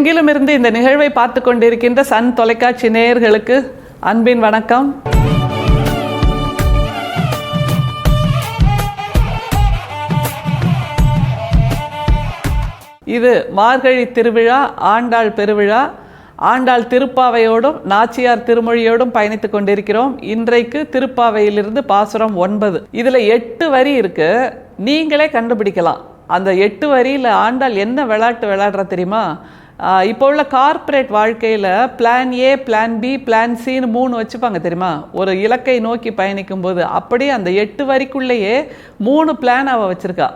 உலகெங்கிலும் இருந்து இந்த நிகழ்வை பார்த்து கொண்டிருக்கின்ற சன் தொலைக்காட்சி நேயர்களுக்கு அன்பின் வணக்கம். இது மார்கழி திருவிழா, ஆண்டாள் பெருவிழா. ஆண்டாள் திருப்பாவையோடும் நாச்சியார் திருமொழியோடும் பயணித்துக் கொண்டிருக்கிறோம். இன்றைக்கு திருப்பாவையிலிருந்து பாசுரம் 9. இதில் 8 வரி இருக்கு. நீங்களே கண்டுபிடிக்கலாம் அந்த 8 வரியில் ஆண்டாள் என்ன விளையாட்டு விளையாடுற தெரியுமா? இப்போ உள்ள கார்ப்பரேட் வாழ்க்கையில் plan A, plan B, plan சின்னு 3 வச்சுப்பாங்க தெரியுமா? ஒரு இலக்கை நோக்கி பயணிக்கும் போது அப்படியே அந்த 8 வரிக்குள்ளேயே 3 பிளான் அவள் வச்சுருக்கா.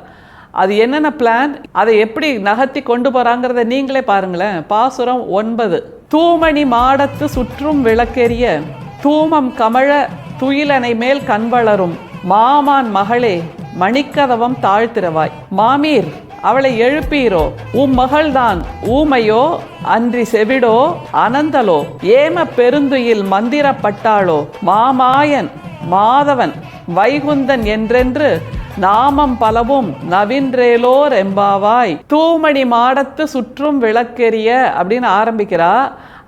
அது என்னென்ன பிளான், அதை எப்படி நகர்த்தி கொண்டு போகிறாங்கிறத நீங்களே பாருங்களேன். பாசுரம் 9. தூமணி மாடத்து சுற்றும் விளக்கெரிய தூமம் கமழ துயிலனை மேல் கண்வளரும் மாமான் மகளே மணிக்கதவம் தாழ்த்திரவாய். மாமீர் அவளை எழுப்பீரோ, மகள்தான் ஊமையோ அன்றி செவிடோ அனந்தலோ ஏம பெருந்துயில் மந்திரப்பட்டாளோ மாமாயன் மாதவன் வைகுந்தன் என்றென்று நாமம் பலவும் நவின்றேலோர் எம்பாவாய். தூமணி மாடத்து சுற்றும் விளக்கெரிய அப்படின்னு ஆரம்பிக்கிறா.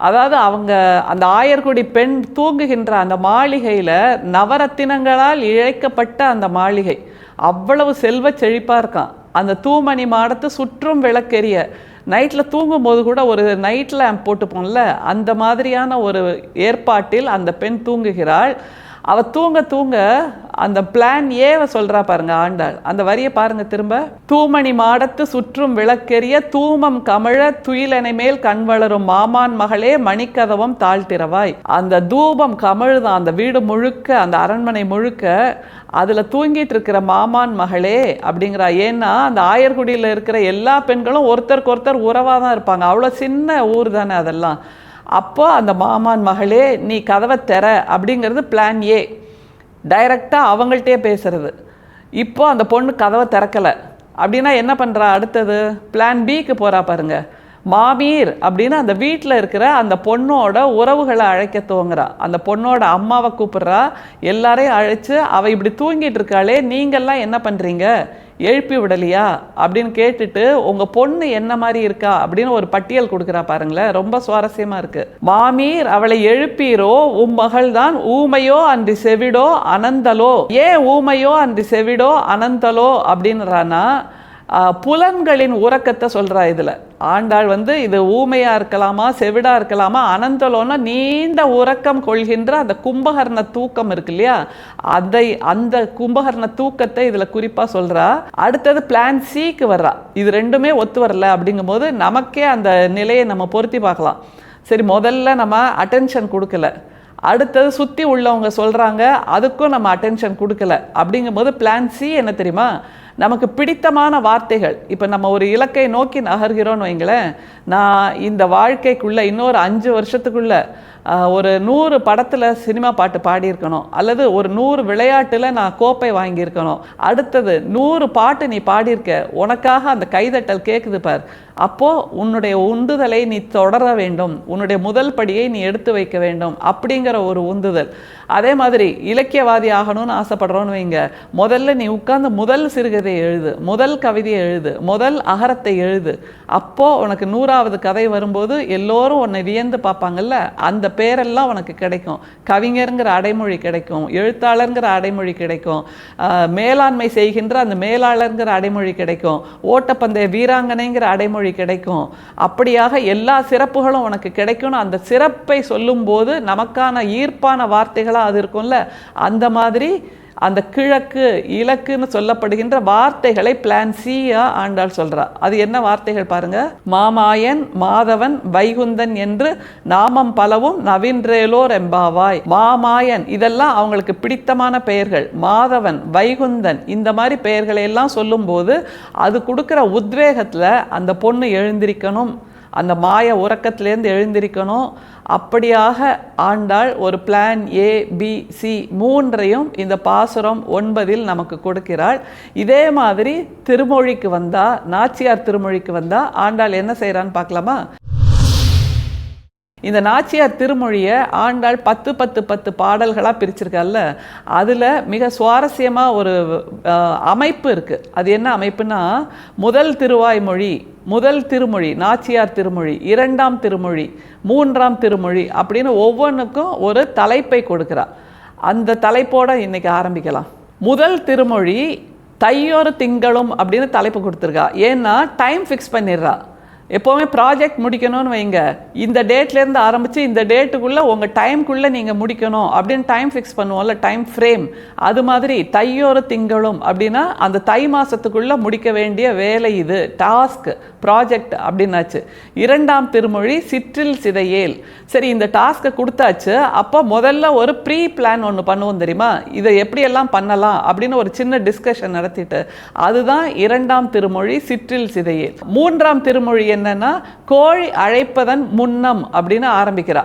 அதாவது அவங்க அந்த ஆயர்குடி பெண் தூங்குகின்ற அந்த மாளிகையில் நவரத்தினங்களால் இழைக்கப்பட்ட அந்த மாளிகை அவ்வளவு செல்வ செழிப்பாக இருக்கான். அந்த தூமணி மாடத்து சுற்றும் விளக்கெரிய, நைட்டில் தூங்கும்போது கூட ஒரு நைட் லேம்ப் போட்டுப்போம்ல, அந்த மாதிரியான ஒரு ஏற்பாட்டில் அந்த பெண் தூங்குகிறாள். அவள் தூங்க தூங்க அந்த பிளான் ஏவை சொல்கிறா பாருங்க ஆண்டாள். அந்த வரியை பாருங்க திரும்ப. தூமணி மாடத்து சுற்றும் விளக்கெரிய தூமம் கமழ துயிலனை மேல் கண் வளரும் மாமான் மகளே மணிக்கதவம் தாழ்த்திரவாய். அந்த தூபம் கமழுதான் அந்த வீடு முழுக்க, அந்த அரண்மனை முழுக்க. அதில் தூங்கிட்டு இருக்கிற மாமான் மகளே அப்படிங்கிறா. ஏன்னா அந்த ஆயர்குடியில் இருக்கிற எல்லா பெண்களும் ஒருத்தருக்கு ஒருத்தர் உறவாக தான் இருப்பாங்க. அவ்வளோ சின்ன ஊர் தானே அதெல்லாம். அப்போ அந்த மாமான் மகளே நீ கதவை திற அப்படிங்கிறது பிளான் ஏ. டைரக்டாக அவங்கள்ட்டே பேசுறது. இப்போ அந்த பொண்ணு கதவை திறக்கலை அப்படின்னா என்ன பண்ணுறா? அடுத்தது பிளான் பிக்கு போகிறா பாருங்க. மாமீர் அப்படின்னு அந்த வீட்டில் இருக்கிற அந்த பொண்ணோட உறவுகளை அழைக்க துவங்குறா. அந்த பொண்ணோட அம்மாவை கூப்பிட்றா. எல்லாரையும் அழைச்சு அவள் இப்படி தூங்கிட்டு இருக்காளே, நீங்கள்லாம் என்ன பண்ணுறீங்க, எழுப்பி விடலையா அப்படின்னு கேட்டுட்டு உங்கள் பொண்ணு என்ன மாதிரி இருக்கா அப்படின்னு ஒரு பட்டியல் கொடுக்குறா பாருங்களேன். ரொம்ப சுவாரஸ்யமாக இருக்குது. மாமீர் அவளை எழுப்பீரோ, மகள் தான் ஊமையோ அன்றி செவிடோ அனந்தலோ. ஏன் ஊமையோ அன்றி செவிடோ அனந்தலோ அப்படின்றானா புலன்களின் உறக்கத்தை சொல்கிறா. இதில் ஆண்டாள் இது ஊமையாக இருக்கலாமா, செவிடாக இருக்கலாமா, அனந்தலோன்னா நீண்ட உறக்கம் கொள்கின்ற அந்த கும்பகர்ண தூக்கம் இருக்கு இல்லையா, அந்த கும்பகர்ண தூக்கத்தை இதில் குறிப்பாக சொல்கிறா. அடுத்தது பிளான் சிக்கு வர்றா. இது ரெண்டுமே ஒத்து வரல அப்படிங்கும்போது நமக்கே அந்த நிலையை நம்ம பொருத்தி பார்க்கலாம். சரி, முதல்ல நம்ம அட்டென்ஷன் கொடுக்கல, அடுத்தது சுற்றி உள்ளவங்க சொல்கிறாங்க, அதுக்கும் நம்ம அட்டென்ஷன் கொடுக்கல. அப்படிங்கும்போது பிளான் சி என்ன தெரியுமா? நமக்கு பிடித்தமான வார்த்தைகள். இப்போ நம்ம ஒரு இலக்கை நோக்கி நகர்கிறோன்னு வைங்களேன். நான் இந்த வாழ்க்கைக்குள்ளே இன்னொரு 5 வருஷத்துக்குள்ளே ஒரு 100 படத்தில் சினிமா பாட்டு பாடியிருக்கணும், அல்லது ஒரு 100 விளையாட்டில் நான் கோப்பை வாங்கியிருக்கணும். அடுத்தது 100 பாட்டு நீ பாடியிருக்க, உனக்காக அந்த கைதட்டல் கேட்குது பார். அப்போது உன்னுடைய உந்துதலை நீ தொடர வேண்டும், உன்னுடைய முதல் படியை நீ எடுத்து வைக்க வேண்டும் அப்படிங்கிற ஒரு உந்துதல். அதே மாதிரி இலக்கியவாதி ஆகணும்னு ஆசைப்படுறோன்னு வைங்க. முதல்ல நீ உட்கார்ந்து முதல் சிறுகதையை எழுது, முதல் கவிதையை எழுது, முதல் அகரத்தை எழுது. அப்போது உனக்கு 100வது கதை வரும்போது எல்லோரும் உன்னை வியந்து பார்ப்பாங்கல்ல, அந்த பேரெல்லாம் உனக்கு கிடைக்கும். கவிஞருங்கிற அடைமொழி கிடைக்கும், எழுத்தாளருங்கிற அடைமொழி கிடைக்கும், மேலாண்மை செய்கின்ற அந்த மேலாளருங்கிற அடைமொழி கிடைக்கும், ஓட்டப்பந்தய வீராங்கனைங்கிற அடைமொழி கிடைக்கும். அப்படியாக எல்லா சிறப்புகளும் உனக்கு கிடைக்கும்னு அந்த சிறப்பை சொல்லும்போது நமக்கான ஈர்ப்பான வார்த்தைகளாக அது இருக்கும்ல. அந்த மாதிரி அந்த கிழக்கு இலக்குன்னு சொல்லப்படுகின்ற வார்த்தைகளை பிளான் சியா ஆண்டாள் சொல்றா. அது என்ன வார்த்தைகள் பாருங்க. மாமாயன் மாதவன் வைகுந்தன் என்று நாமம் பலவும் நவின்றேலோர் எம்பாவாய். மாமாயன் இதெல்லாம் அவங்களுக்கு பிடித்தமான பெயர்கள். மாதவன், வைகுந்தன், இந்த மாதிரி பெயர்களை எல்லாம் சொல்லும்போது அது கொடுக்குற உத்வேகத்தில் அந்த பொண்ணு எழுந்திருக்கணும், அந்த மாய உறக்கத்திலேருந்து எழுந்திருக்கணும். அப்படியாக ஆண்டாள் ஒரு பிளான் ஏ, பி, சி 3ஐயும் இந்த பாசுரம் 9 நமக்கு கொடுக்கிறாள். இதே மாதிரி திருமொழிக்கு வந்தா, நாச்சியார் திருமொழிக்கு வந்தா ஆண்டாள் என்ன செய்கிறான்னு பார்க்கலாமா? இந்த நாச்சியார் திருமொழியை ஆண்டாள் 10 பாடல்களாக பிரிச்சிருக்கால. அதில் மிக சுவாரஸ்யமாக ஒரு அமைப்பு இருக்குது. அது என்ன அமைப்புனா, முதல் திருவாய்மொழி, முதல் திருமொழி நாச்சியார் திருமொழி, இரண்டாம் திருமொழி, மூன்றாம் திருமொழி அப்படின்னு ஒவ்வொன்றுக்கும் ஒரு தலைப்பை கொடுக்குறா. அந்த தலைப்போட இன்னைக்கு ஆரம்பிக்கலாம். முதல் திருமொழி தையொரு திங்களும் அப்படின்னு தலைப்பு கொடுத்துருக்கா. ஏன்னா டைம் ஃபிக்ஸ் பண்ணிடுறா. எப்போவுமே ப்ராஜெக்ட் முடிக்கணும்னு வைங்க, இந்த டேட்லேருந்து ஆரம்பித்து இந்த டேட்டுக்குள்ளே உங்கள் டைம்குள்ளே நீங்கள் முடிக்கணும் அப்படின்னு டைம் ஃபிக்ஸ் பண்ணுவோம்ல, டைம் ஃப்ரேம். அது மாதிரி தையொரு திங்களும் அப்படின்னா அந்த தை மாதத்துக்குள்ளே முடிக்க வேண்டிய வேலை, இது டாஸ்க் ப்ராஜெக்ட் அப்படின்னாச்சு. இரண்டாம் திருமொழி சிற்றில் சிதையேல். சரி, இந்த டாஸ்க்கை கொடுத்தாச்சு. அப்போ முதல்ல ஒரு ப்ரீ பிளான் ஒன்று பண்ணுவோம் தெரியுமா, இதை எப்படியெல்லாம் பண்ணலாம் அப்படின்னு ஒரு சின்ன டிஸ்கஷன் நடத்திட்டு, அதுதான் இரண்டாம் திருமொழி சிற்றில் சிதையேல். மூன்றாம் திருமொழி என்னன்னா கோழி அழைப்பதன் முன்னம் அப்படின்னு ஆரம்பிக்கிறா.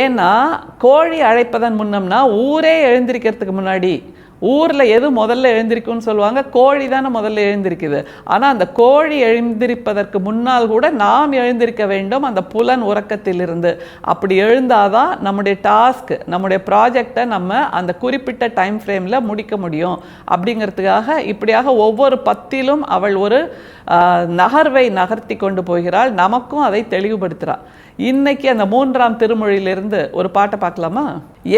ஏன்னா கோழி அழைப்பதன் முன்னம்னா ஊரே எழுந்திருக்கிறதுக்கு முன்னாடி, ஊரில் எது முதல்ல எழுந்திருக்குன்னு சொல்லுவாங்க, கோழி தானே முதல்ல எழுந்திருக்குது. ஆனால் அந்த கோழி எழுந்திருப்பதற்கு முன்னால் கூட நாம் எழுந்திருக்க வேண்டும் அந்த புலன் உறக்கத்திலிருந்து. அப்படி எழுந்தாதான் நம்முடைய டாஸ்க், நம்முடைய ப்ராஜெக்டை நம்ம அந்த குறிப்பிட்ட டைம் ஃப்ரேமில் முடிக்க முடியும். அப்படிங்கிறதுக்காக இப்படியாக ஒவ்வொரு பத்திலும் அவள் ஒரு நகர்வை நகர்த்தி கொண்டு போகிறாள். நமக்கும் அதை தெளிவுபடுத்துகிறாள். இன்னைக்கு அந்த மூன்றாம் திருமொழியிலிருந்து ஒரு பாட்டை பார்க்கலாமா?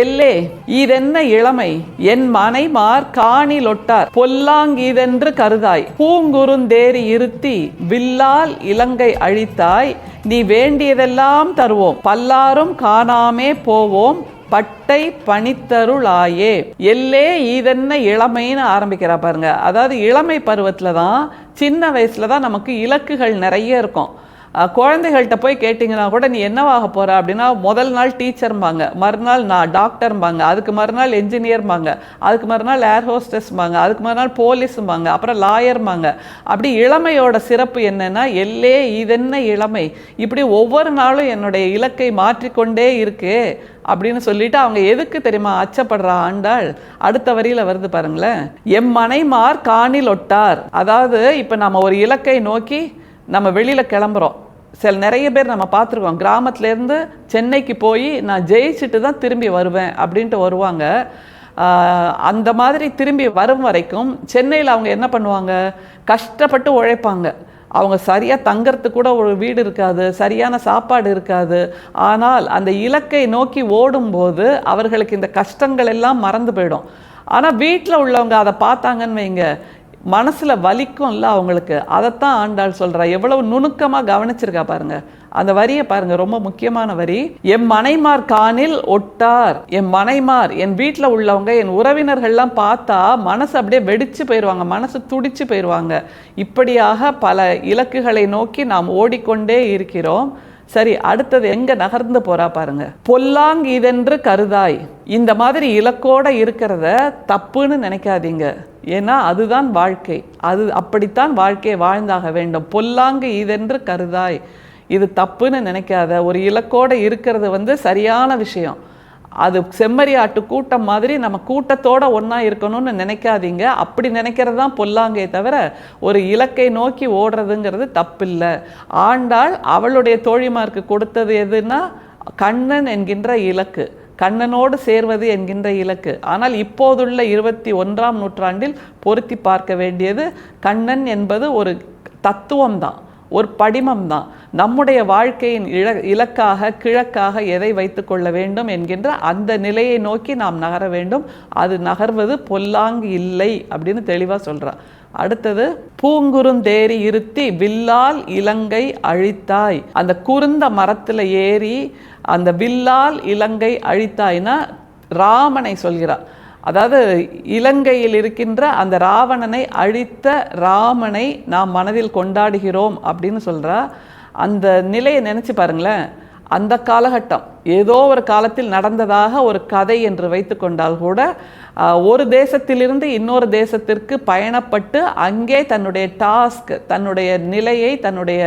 எல்லே இதென்ன இளமை என் மனைமார் காணில் ஒட்டார் பொல்லாங்கீதென்று கருதாய் பூங்குறுந்தேறி இருத்தி வில்லால் இலங்கை அழித்தாய் நீ வேண்டியதெல்லாம் தருவோம் பல்லாரும் காணாமே போவோம் பட்டை பணித்தருளாயே. எல்லே இதென்ன இளமைன்னு ஆரம்பிக்கிறா பாருங்க. அதாவது இளமை பருவத்துல தான், சின்ன வயசுல தான் நமக்கு இலக்குகள் நிறைய இருக்கும். குழந்தைகள்கிட்ட போய் கேட்டிங்கன்னா கூட நீ என்னவாக போகிற அப்படின்னா, முதல் நாள் டீச்சர்ம்பாங்க, மறுநாள் நான் டாக்டர்ம்பாங்க, அதுக்கு மறுநாள் என்ஜினியர்ம்பாங்க, அதுக்கு மறுநாள் ஏர் ஹோஸ்டஸ்ம்பாங்க, அதுக்கு மறுநாள் போலீஸும்பாங்க, அப்புறம் லாயர்ம்பாங்க. அப்படி இளமையோட சிறப்பு என்னென்னா, எல்லே இதென்ன இளமை, இப்படி ஒவ்வொரு நாளும் என்னுடைய இலக்கை மாற்றிக்கொண்டே இருக்கு அப்படின்னு சொல்லிட்டு அவங்க எதுக்கு தெரியுமா அச்சப்படுறா ஆண்டாள்? அடுத்த வரியில் வருது பாருங்களேன், எம்மனைமார் காணில் ஒட்டார். அதாவது இப்போ நம்ம ஒரு இலக்கை நோக்கி நம்ம வெளியில் கிளம்புறோம். நிறைய பேர் நம்ம பார்த்துருக்கோம், கிராமத்துலேருந்து சென்னைக்கு போய் நான் ஜெயிச்சுட்டு தான் திரும்பி வருவேன் அப்படின்ட்டு வருவாங்க. அந்த மாதிரி திரும்பி வரும் வரைக்கும் சென்னையில் அவங்க என்ன பண்ணுவாங்க, கஷ்டப்பட்டு உழைப்பாங்க. அவங்க சரியாக தங்கறதுக்கு கூட ஒரு வீடு இருக்காது, சரியான சாப்பாடு இருக்காது. ஆனால் அந்த இலக்கை நோக்கி ஓடும்போது அவர்களுக்கு இந்த கஷ்டங்கள் எல்லாம் மறந்து போயிடும். ஆனால் வீட்டில் உள்ளவங்க அதை பார்த்தாங்கன்னு வைங்க, மனசில் வலிக்கும் இல்லை அவங்களுக்கு. அதைத்தான் ஆண்டாள் சொல்கிறா. எவ்வளவு நுணுக்கமாக கவனிச்சிருக்கா பாருங்க. அந்த வரியை பாருங்க, ரொம்ப முக்கியமான வரி. என் மனைமார் காணில் ஒட்டார். என் மனைமார், என் வீட்டில் உள்ளவங்க, என் உறவினர்கள்லாம் பார்த்தா மனசு அப்படியே வெடிச்சு போயிடுவாங்க, மனசு துடிச்சு போயிடுவாங்க. இப்படியாக பல இலக்குகளை நோக்கி நாம் ஓடிக்கொண்டே இருக்கிறோம். சரி, அடுத்தது எங்க நகர்ந்து போறா பாருங்க. பொல்லாங்கீதென்று கருதாய். இந்த மாதிரி இலக்கோட இருக்கிறத தப்புன்னு நினைக்காதீங்க. ஏன்னா அதுதான் வாழ்க்கை, அது அப்படித்தான் வாழ்க்கையை வாழ்ந்தாக வேண்டும். பொல்லாங்கு இதென்று கருதாய், இது தப்புன்னு நினைக்காத. ஒரு இலக்கோட இருக்கிறது சரியான விஷயம். அது செம்மறியாட்டு கூட்டம் மாதிரி நம்ம கூட்டத்தோட ஒன்றா இருக்கணும்னு நினைக்காதீங்க. அப்படி நினைக்கிறது தான் பொல்லாங்கே தவிர ஒரு இலக்கை நோக்கி ஓடுறதுங்கிறது தப்பில்லை. ஆண்டாள் அவளுடைய தோழிமாருக்கு கொடுத்தது எதுன்னா கண்ணன் என்கின்ற இலக்கு, கண்ணனோடு சேர்வது என்கின்ற இலக்கு. ஆனால் இப்போதுள்ள 21ஆம் நூற்றாண்டில் பொருத்தி பார்க்க வேண்டியது, கண்ணன் என்பது ஒரு தத்துவம்தான், ஒரு படிமம் தான். நம்முடைய வாழ்க்கையின் இலக்காக கிழக்காக எதை வைத்து கொள்ள வேண்டும் என்கின்ற அந்த நிலையை நோக்கி நாம் நகர வேண்டும். அது நகர்வது பொல்லாங்கு இல்லை அப்படின்னு தெளிவாக சொல்கிறார். அடுத்தது, பூங்குறுந்தேறி இருத்தி வில்லால் இலங்கை அழித்தாய். அந்த குறுந்த மரத்தில் ஏறி அந்த வில்லால் இலங்கை அழித்தாய்னா ராமனை சொல்கிறார். அதாவது இலங்கையில் இருக்கின்ற அந்த ராவணனை அழித்த ராமனை நாம் மனதில் கொண்டாடுகிறோம் அப்படின்னு சொல்கிறா. அந்த நிலையை நினச்சி பாருங்களேன். அந்த காலகட்டம் ஏதோ ஒரு காலத்தில் நடந்ததாக ஒரு கதை என்று வைத்து கொண்டால் கூட, ஒரு தேசத்திலிருந்து இன்னொரு தேசத்திற்கு பயணப்பட்டு அங்கே தன்னுடைய டாஸ்க், தன்னுடைய நிலையை, தன்னுடைய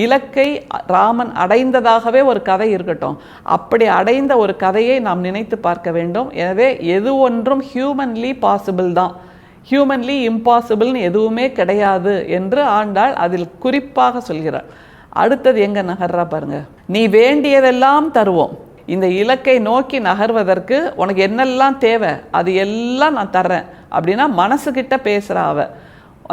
இலக்கை ராமன் அடைந்ததாகவே ஒரு கதை இருக்கட்டும். அப்படி அடைந்த ஒரு கதையை நாம் நினைத்து பார்க்க வேண்டும். எனவே எது ஒன்றும் ஹியூமன்லி பாசிபிள் தான், ஹியூமன்லி இம்பாசிபிள்னு எதுவுமே கிடையாது என்று ஆண்டாள் அதில் குறிப்பாக சொல்கிறார். அடுத்தது எங்க நகர்றா பாருங்க. நீ வேண்டியதெல்லாம் தருவோம். இந்த இலக்கை நோக்கி நகர்வதற்கு உனக்கு என்னெல்லாம் தேவை அது எல்லாம் நான் தர்றேன் அப்படின்னா மனசுக்கிட்ட பேசுகிறா அவ.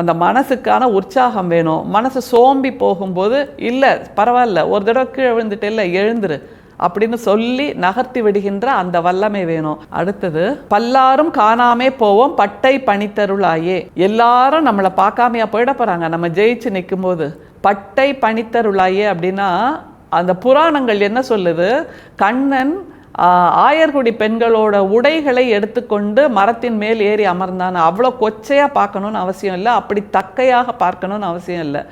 அந்த மனசுக்கான உற்சாகம் வேணும். மனசு சோம்பி போகும்போது இல்லை பரவாயில்ல, ஒரு தடவை கீழே விழுந்துட்டு இல்லை எழுந்துரு அப்படின்னு சொல்லி நகர்த்தி விடுகின்ற அந்த வல்லமை வேணும். அடுத்தது, பல்லாரும் காணாமே போவோம் பட்டை பணித்தருளாயே. எல்லாரும் நம்மளை பார்க்காமையா போயிட போறாங்க நம்ம ஜெயிச்சு நிற்கும் போது. பட்டை பணித்தருளாயே அப்படின்னா அந்த புராணங்கள் என்ன சொல்லுது, கண்ணன் ஆயர்குடி பெண்களோட உடைகளை எடுத்துக்கொண்டு மரத்தின் மேல் ஏறி அமர்ந்தான். அவ்வளோ கொச்சையாக பார்க்கணுன்னு அவசியம் இல்லை, அப்படி தக்கையாக பார்க்கணுன்னு அவசியம் இல்லை.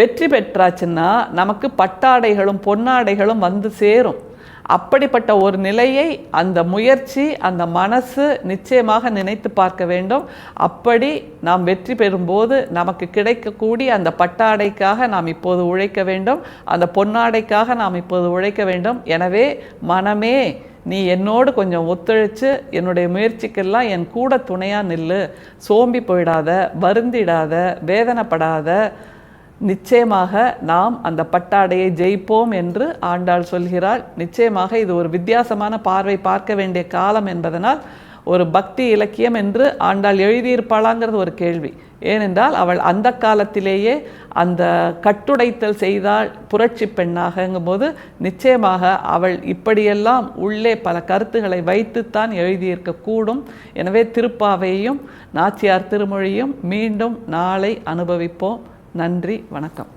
வெற்றி பெற்றாச்சுன்னா நமக்கு பட்டாடைகளும் பொன்னாடைகளும் வந்து சேரும். அப்படிப்பட்ட ஒரு நிலையை அந்த முயற்சி, அந்த மனசு நிச்சயமாக நினைத்து பார்க்க வேண்டும். அப்படி நாம் வெற்றி பெறும்போது நமக்கு கிடைக்கக்கூடிய அந்த பட்டாடைக்காக நாம் இப்போது உழைக்க வேண்டும், அந்த பொன்னாடைக்காக நாம் இப்போது உழைக்க வேண்டும். எனவே மனமே, நீ என்னோடு கொஞ்சம் ஒத்துழைச்சு என்னுடைய முயற்சிக்கெல்லாம் என் கூட துணையாக நில்லு. சோம்பி போயிடாத, வருந்திடாத, வேதனைப்படாத. நிச்சயமாக நாம் அந்த பட்டாடையை ஜெயிப்போம் என்று ஆண்டாள் சொல்கிறாள். நிச்சயமாக இது ஒரு வித்தியாசமான பார்வை, பார்க்க வேண்டிய காலம் என்பதனால் ஒரு பக்தி இலக்கியம் என்று ஆண்டாள் எழுதியிருப்பாளாங்கிறது ஒரு கேள்வி. ஏனென்றால் அவள் அந்த காலத்திலேயே அந்த கட்டுடைத்தல் செய்தால் புரட்சி பெண்ணாகங்கும்போது நிச்சயமாக அவள் இப்படியெல்லாம் உள்ளே பல கருத்துக்களை வைத்துத்தான் எழுதியிருக்கக்கூடும். எனவே திருப்பாவையும் நாச்சியார் திருமொழியும் மீண்டும் நாளை அனுபவிப்போம். நன்றி, வணக்கம்.